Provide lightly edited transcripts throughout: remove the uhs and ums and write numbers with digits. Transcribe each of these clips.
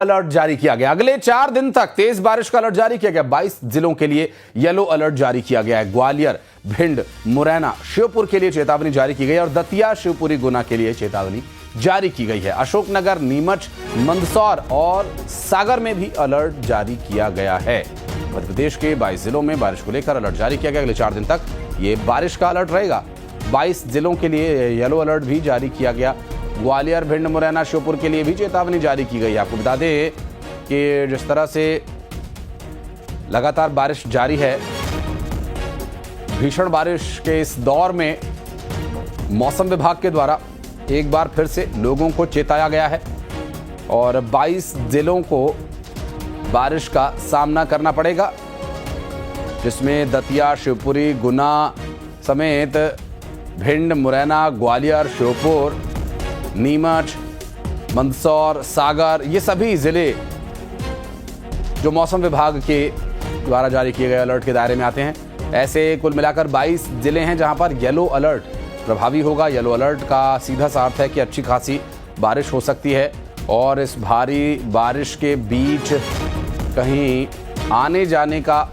Alert जारी किया गया। अगले 4 दिन तक तेज बारिश का अलर्ट जारी किया गया। 22 जिलों के लिए येलो अलर्ट जारी किया गया है। ग्वालियर, भिंड, मुरैना, श्योपुर के लिए चेतावनी जारी की गई है और दतिया, शिवपुरी, गुना के लिए चेतावनी जारी की गई है। अशोकनगर, नीमच, मंदसौर और सागर में भी अलर्ट जारी किया गया है। मध्य प्रदेश के 22 जिलों में बारिश को लेकर अलर्ट जारी किया गया। अगले 4 दिन तक ये बारिश का अलर्ट रहेगा। 22 जिलों के लिए येलो अलर्ट भी जारी किया गया। ग्वालियर, भिंड, मुरैना, श्योपुर के लिए भी चेतावनी जारी की गई। आपको बता दें कि जिस तरह से लगातार बारिश जारी है, भीषण बारिश के इस दौर में मौसम विभाग के द्वारा एक बार फिर से लोगों को चेताया गया है और 22 जिलों को बारिश का सामना करना पड़ेगा, जिसमें दतिया, शिवपुरी, गुना समेत भिंड, मुरैना, ग्वालियर, श्योपुर, नीमच, मंदसौर, सागर, ये सभी जिले जो मौसम विभाग के द्वारा जारी किए गए अलर्ट के दायरे में आते हैं। ऐसे कुल मिलाकर 22 जिले हैं जहां पर येलो अलर्ट प्रभावी होगा। येलो अलर्ट का सीधा सा अर्थ है कि अच्छी खासी बारिश हो सकती है और इस भारी बारिश के बीच कहीं आने जाने का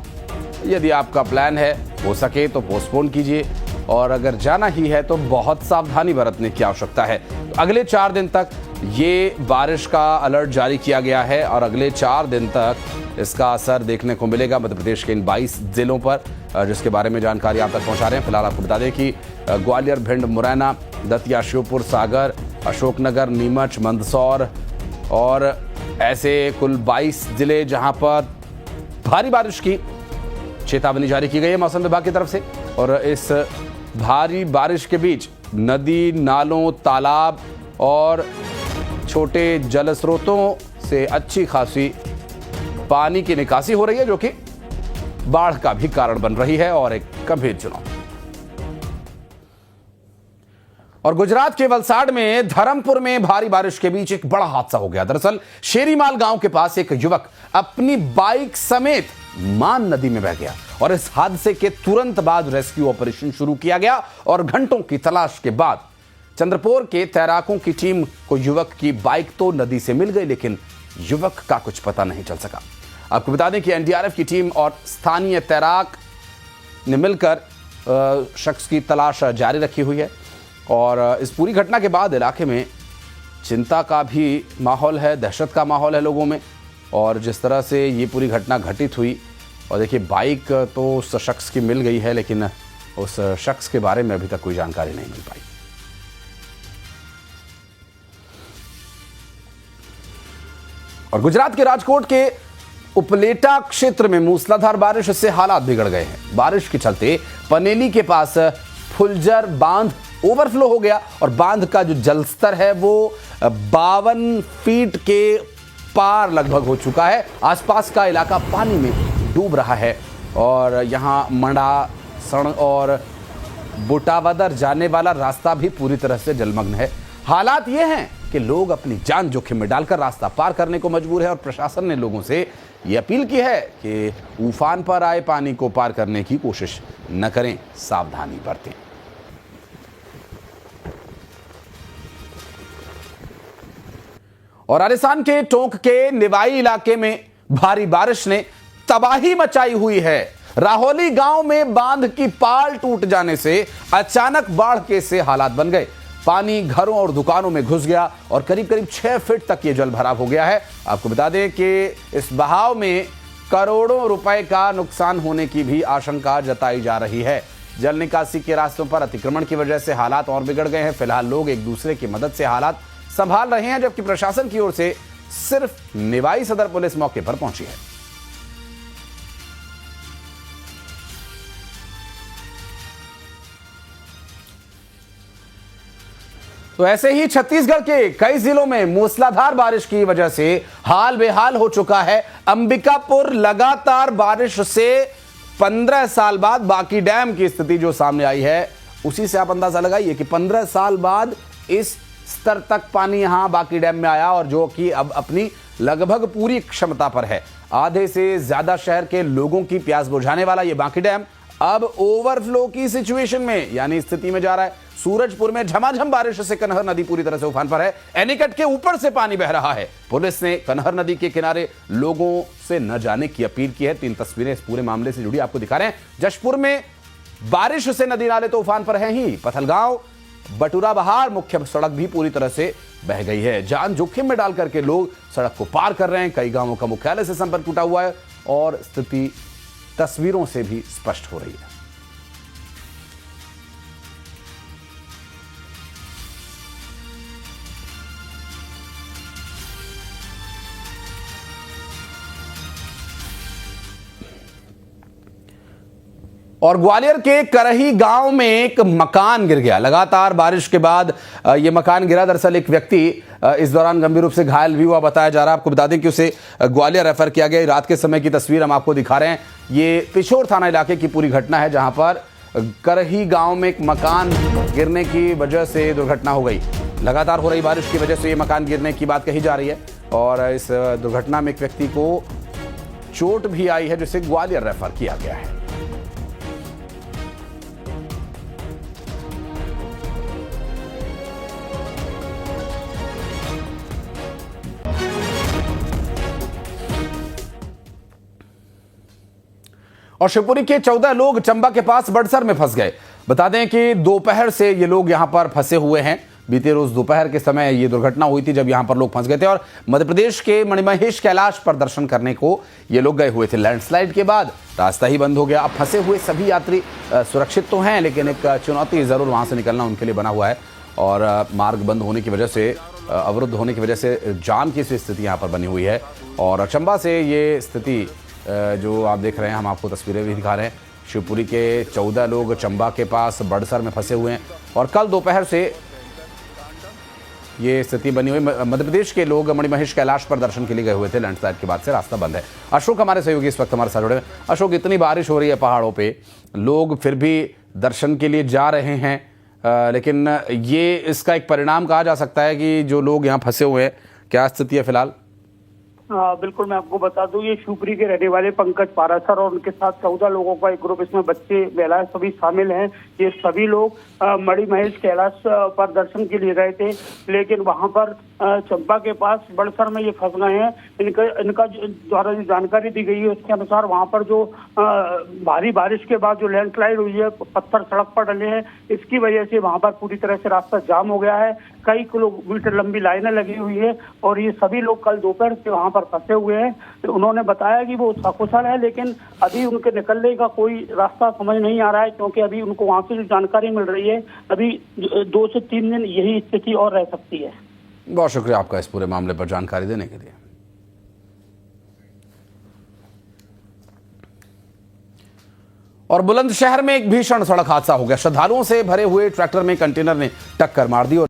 यदि आपका प्लान है, हो सके तो पोस्टपोन कीजिए और अगर जाना ही है तो बहुत सावधानी बरतने की आवश्यकता है। तो अगले 4 दिन तक ये बारिश का अलर्ट जारी किया गया है और अगले 4 दिन तक इसका असर देखने को मिलेगा मध्य प्रदेश के इन 22 जिलों पर, जिसके बारे में जानकारी आप तक पहुंचा रहे हैं। फिलहाल आपको बता दें कि ग्वालियर, भिंड, मुरैना, दतिया, श्योपुर, सागर, अशोकनगर, नीमच, मंदसौर और ऐसे कुल 22 जिले जहां पर भारी बारिश की चेतावनी जारी की गई है मौसम विभाग की तरफ से। और इस भारी बारिश के बीच नदी, नालों, तालाब और छोटे जल स्रोतों से अच्छी खासी पानी की निकासी हो रही है, जो कि बाढ़ का भी कारण बन रही है और एक गंभीर चुनौती। और गुजरात के वलसाड में धरमपुर में भारी बारिश के बीच एक बड़ा हादसा हो गया। दरअसल शेरीमाल गांव के पास एक युवक अपनी बाइक समेत मान नदी में बह गया और इस हादसे के तुरंत बाद रेस्क्यू ऑपरेशन शुरू किया गया और घंटों की तलाश के बाद चंद्रपुर के तैराकों की टीम को युवक की बाइक तो नदी से मिल गई, लेकिन युवक का कुछ पता नहीं चल सका। आपको बता दें कि एनडीआरएफ की टीम और स्थानीय तैराक ने मिलकर शख्स की तलाश जारी रखी हुई है और इस पूरी घटना के बाद इलाके में चिंता का भी माहौल है, दहशत का माहौल है लोगों में। और जिस तरह से ये पूरी घटना घटित हुई, और देखिए बाइक तो उस शख्स की मिल गई है, लेकिन उस शख्स के बारे में अभी तक कोई जानकारी नहीं मिल पाई। और गुजरात के राजकोट के उपलेटा क्षेत्र में मूसलाधार बारिश से हालात बिगड़ गए हैं। बारिश के चलते पनेली के पास फुलजर बांध ओवरफ्लो हो गया और बांध का जो जलस्तर है वो 52 फीट के पार लगभग हो चुका है। आसपास का इलाका पानी में डूब रहा है और यहां मंडा, सण और बुटावदर जाने वाला रास्ता भी पूरी तरह से जलमग्न है। हालात ये हैं कि लोग अपनी जान जोखिम में डालकर रास्ता पार करने को मजबूर है और प्रशासन ने लोगों से ये अपील की है कि उफान पर आए पानी को पार करने की कोशिश न करें, सावधानी बरतें। और राजस्थान के टोंक के निवाई इलाके में भारी बारिश ने तबाही मचाई हुई है। राहोली गांव में बांध की पाल टूट जाने से अचानक बाढ़ के से हालात बन गए। पानी घरों और दुकानों में घुस गया और करीब करीब 6 फीट तक ये जल भराव हो गया है। आपको बता दें कि इस बहाव में करोड़ों रुपए का नुकसान होने की भी आशंका जताई जा रही है। जल निकासी के रास्तों पर अतिक्रमण की वजह से हालात और बिगड़ गए हैं। फिलहाल लोग एक दूसरे की मदद से हालात संभाल रहे हैं, जबकि प्रशासन की ओर से सिर्फ निवाई सदर पुलिस मौके पर पहुंची है। तो ऐसे ही छत्तीसगढ़ के कई जिलों में मूसलाधार बारिश की वजह से हाल बेहाल हो चुका है। अंबिकापुर लगातार बारिश से 15 साल बाद बाकी डैम की स्थिति जो सामने आई है, उसी से आप अंदाजा लगाइए कि 15 साल बाद इस स्तर तक पानी यहां बाकी डैम में आया और जो कि अब अपनी लगभग पूरी क्षमता पर है। आधे से ज्यादा शहर के लोगों की प्यास बुझाने वाला यह बाकी डैम अब ओवरफ्लो की सिचुएशन में यानी स्थिति में जा रहा है। सूरजपुर में झमाझम बारिश से कनहर नदी पूरी तरह से उफान पर है। एनीकट के ऊपर से पानी बह रहा है। पुलिस ने कनहर नदी के किनारे लोगों से न जाने की अपील की है। 3 तस्वीरें इस पूरे मामले से जुड़ी आपको दिखा रहे हैं। जशपुर में बारिश से नदी नाले तो उफान पर है ही, पथलगांव बटुरा बहार मुख्य सड़क भी पूरी तरह से बह गई है। जान जोखिम में डाल करके लोग सड़क को पार कर रहे हैं। कई गांवों का मुख्यालय से संपर्क टूटा हुआ है और स्थिति तस्वीरों से भी स्पष्ट हो रही है। और ग्वालियर के करही गांव में एक मकान गिर गया। लगातार बारिश के बाद यह मकान गिरा। दरअसल एक व्यक्ति इस दौरान गंभीर रूप से घायल भी हुआ बताया जा रहा है। आपको बता दें कि उसे ग्वालियर रेफर किया गया। रात के समय की तस्वीर हम आपको दिखा रहे हैं। ये पिछोर थाना इलाके की पूरी घटना है, जहां पर करही गांव में एक मकान गिरने की वजह से दुर्घटना हो गई। लगातार हो रही बारिश की वजह से ये मकान गिरने की बात कही जा रही है और इस दुर्घटना में एक व्यक्ति को चोट भी आई है, जिसे ग्वालियर रेफर किया गया है। और शिवपुरी के 14 लोग चंबा के पास बड़सर में फंस गए। बता दें कि दोपहर से ये लोग यहां पर फंसे हुए हैं। बीते रोज दोपहर के समय ये दुर्घटना हुई थी, जब यहां पर लोग फंस गए थे और मध्य प्रदेश के मणिमहेश कैलाश पर दर्शन करने को ये लोग गए हुए थे। लैंडस्लाइड के बाद रास्ता ही बंद हो गया। अब फंसे हुए सभी यात्री सुरक्षित तो हैं, लेकिन एक चुनौती जरूर वहां से निकलना उनके लिए बना हुआ है और मार्ग बंद होने की वजह से, अवरुद्ध होने की वजह से जाम की स्थिति यहाँ पर बनी हुई है। और चंबा से ये स्थिति जो आप देख रहे हैं, हम आपको तस्वीरें भी दिखा रहे हैं। शिवपुरी के 14 लोग चंबा के पास बड़सर में फंसे हुए हैं और कल दोपहर से ये स्थिति बनी हुई। मध्य प्रदेश के लोग मणिमहेश कैलाश पर दर्शन के लिए गए हुए थे। लैंडस्लाइड के बाद से रास्ता बंद है। अशोक हमारे सहयोगी इस वक्त हमारे साथ जुड़े हैं। अशोक, इतनी बारिश हो रही है पहाड़ों पे, लोग फिर भी दर्शन के लिए जा रहे हैं, लेकिन ये इसका एक परिणाम कहा जा सकता है कि जो लोग यहाँ फंसे हुए हैं, क्या स्थिति है फिलहाल? बिल्कुल, मैं आपको बता दूं, ये शिवपुरी के रहने वाले पंकज पारासर और उनके साथ 14 लोगों का एक ग्रुप, इसमें बच्चे महिलाएं सभी शामिल हैं। ये सभी लोग मणिमहेश कैलाश पर दर्शन के लिए गए थे, लेकिन वहां पर चंबा के पास बड़सर में ये फंस गए हैं। इनका द्वारा जो जानकारी दी गई है उसके अनुसार वहां पर जो भारी बारिश के बाद जो लैंडस्लाइड हुई है, पत्थर सड़क पर डले हैं, इसकी वजह से वहां पर पूरी तरह से रास्ता जाम हो गया है। कई किलोमीटर लंबी लाइनें लगी हुई है और ये सभी लोग कल दोपहर से वहां पर फंसे हुए हैं। तो उन्होंने बताया कि वो सकुशल है, लेकिन अभी उनके निकलने का कोई रास्ता समझ नहीं आ रहा है, क्योंकि अभी उनको वहां से जो जानकारी मिल रही है, अभी 2 से 3 दिन यही स्थिति और रह सकती है। बहुत शुक्रिया आपका इस पूरे मामले पर जानकारी देने के लिए। और बुलंदशहर में एक भीषण सड़क हादसा हो गया। श्रद्धालुओं से भरे हुए ट्रैक्टर में कंटेनर ने टक्कर मार दी और